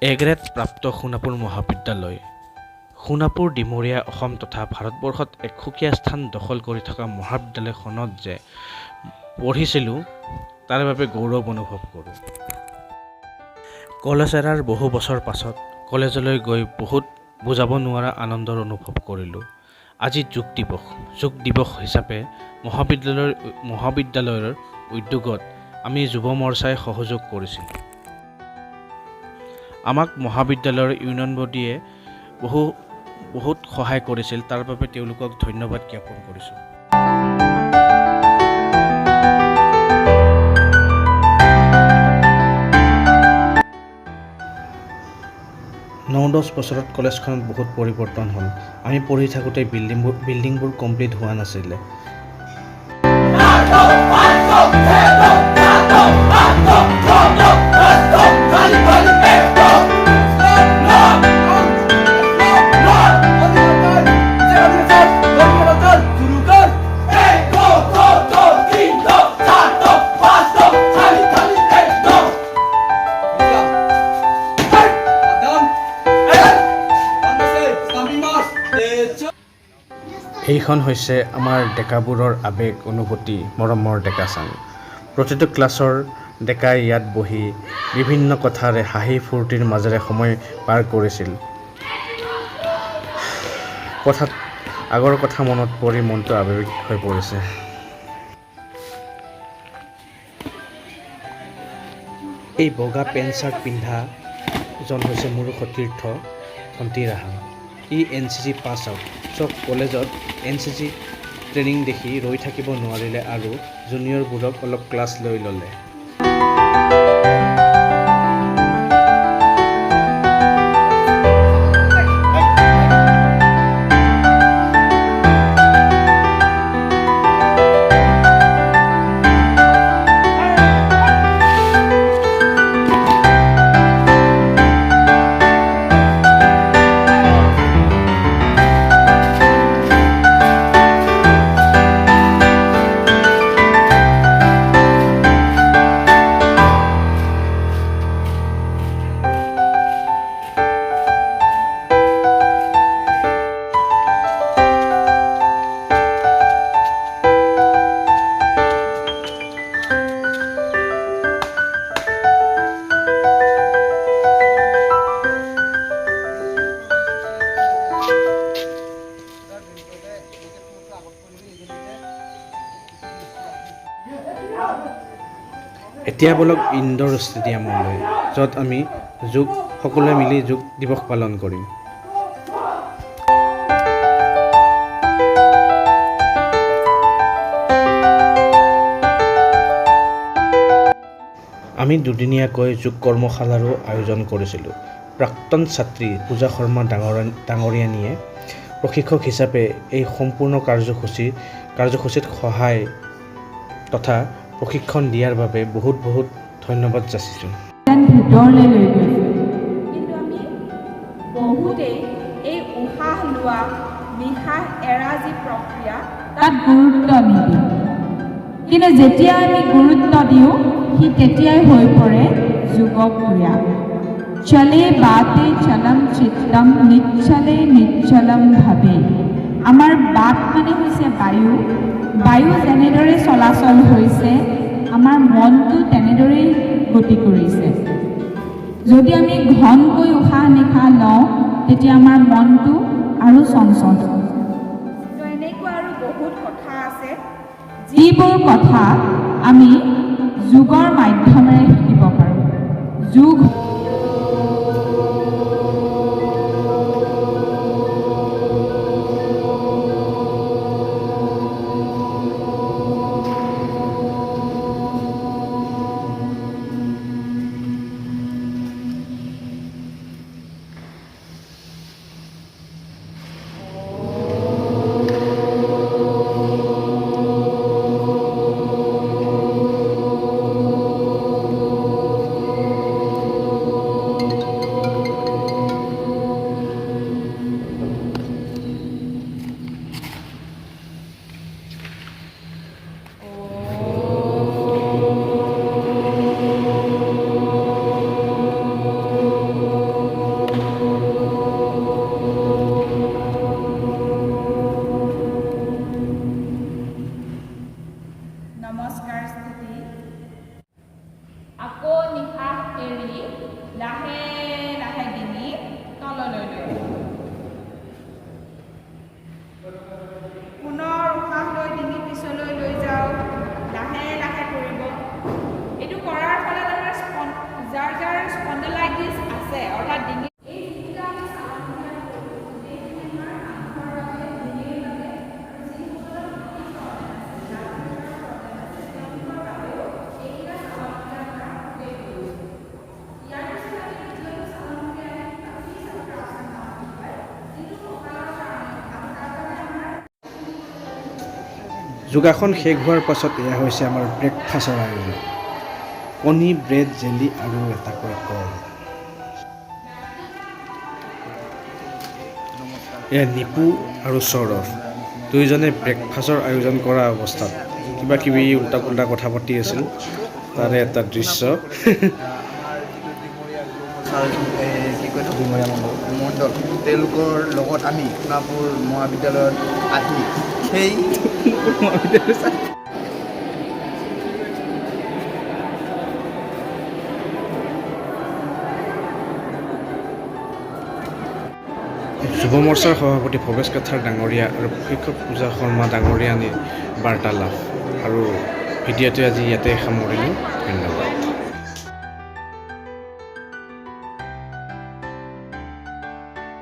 A grade প্ৰাপ্ত সোণাপুৰ মহাবিদ্যালয় সোণাপুৰ ডিমৰীয়া অসম তথা ভাৰতবৰ্ষত এক সুকীয়া স্থান দখল কৰি থকা মহাবিদ্যালয়খনত যে পঢ়িছিলোঁ তাৰ বাবে গৌৰৱ অনুভৱ কৰোঁ। কলেজ এৰাৰ বহু বছৰ পাছত কলেজলৈ গৈ বহুত বুজাব নোৱাৰা আনন্দৰ অনুভৱ কৰিলোঁ। আজি যোগ দিৱস হিচাপে মহাবিদ্যালয়ৰ উদ্যোগত আমি যুৱ মৰ্চাই সহযোগ কৰিছিলোঁ। আমাক মহাবিদ্যালয়ৰ ইউনিয়ন বডিয়ে বহুত সহায় কৰিছিল, তাৰ বাবে তেওঁলোকক ধন্যবাদ জ্ঞাপন কৰিছোঁ। 9-10 বছৰত কলেজখনত বহুত পৰিৱৰ্তন হ'ল। আমি পঢ়ি থাকোঁতে বিল্ডিংবোৰ কমপ্লিট হোৱা নাছিলে। এইখন হৈছে আমাৰ ডেকাবোৰৰ আৱেগ অনুভূতি, মৰমৰ ডেকাচাং। প্ৰতিটো ক্লাছৰ ডেকাই ইয়াত বহি বিভিন্ন কথাৰে হাঁহি ফূৰ্তিৰ মাজেৰে সময় পাৰ কৰিছিল। আগৰ কথা মনত পৰি মনটো আৱেগিক হৈ পৰিছে। এই বগা পেণ্ট চাৰ্ট পিন্ধাজন হৈছে মোৰ সতীৰ্থ ধন্তী ৰাহা। ই NCC পাছ আউট। চব কলেজত NCC ট্ৰেইনিং দেখি ৰৈ থাকিব নোৱাৰিলে আৰু জুনিয়ৰবোৰক অলপ ক্লাছ লৈ ল'লে। এতিয়া বলক ইনডোৰ ষ্টেডিয়ামলৈ, য'ত আমি সকলোৱে মিলি যোগ দিৱস পালন কৰিম। আমি দুদিনীয়াকৈ যোগ কৰ্মশালাৰো আয়োজন কৰিছিলোঁ। প্ৰাক্তন ছাত্ৰী পূজা শৰ্মা ডাঙৰীয়ানীয়ে প্ৰশিক্ষক হিচাপে এই সম্পূৰ্ণ কাৰ্যসূচীত সহায় তথা প্ৰশিক্ষণ দিয়াৰ বাবে বহুত ধন্যবাদ যাচিছোঁ। ভিতৰলৈ লৈ গৈছে, কিন্তু আমি বহুতেই এই উশাহ লোৱা নিশাহ এৰা যি প্ৰক্ৰিয়া তাত গুৰুত্ব নিদিওঁ। কিন্তু যেতিয়া আমি গুৰুত্ব দিওঁ সি তেতিয়াই হৈ পৰে যোগক্ৰিয়া। চলে বাতে চলম চিত্তম নিচ্ছলে নিচ্ছলম ভাবে। আমাৰ বাট মানে হৈছে বায়ু যেনেদৰে চলাচল হৈছে আমাৰ মনটো তেনেদৰেই গতি কৰিছে। যদি আমি ঘনকৈ উশাহ নিশাহ লওঁ তেতিয়া আমাৰ মনটো আৰু চঞ্চল। এনেকুৱা আৰু বহুত কথা আছে যিবোৰ কথা আমি যোগৰ মাধ্যমেৰে শিকিব পাৰোঁ। যোগ যোগাসন শেষ হোৱাৰ পাছত এয়া হৈছে আমাৰ ব্ৰেকফাষ্টৰ আয়োজন। কণী, ব্ৰেড, জেলি আৰু এটাকৈ কল। এয়া নিপু আৰু সৌৰভ দুয়োজনে ব্ৰেকফাষ্টৰ আয়োজন কৰা অৱস্থাত কিবা কিবি উল্টা পুল্টা কথা পাতি আছিল। তাৰে এটা দৃশ্য। ডিমৰীয়া মণ্ডল তেওঁলোকৰ লগত আমি সোণাপুৰ মহাবিদ্যালয়ত আহি সেই যুৱ মৰ্চাৰ সভাপতি ভৱেশ কাথাৰ ডাঙৰীয়া আৰু প্ৰশিক্ষক পূজা শৰ্মা ডাঙৰীয়ানীৰ বাৰ্তালাপ আৰু ভিডিঅ'টো আজি ইয়াতে সামৰিলোঁ। ধন্যবাদ।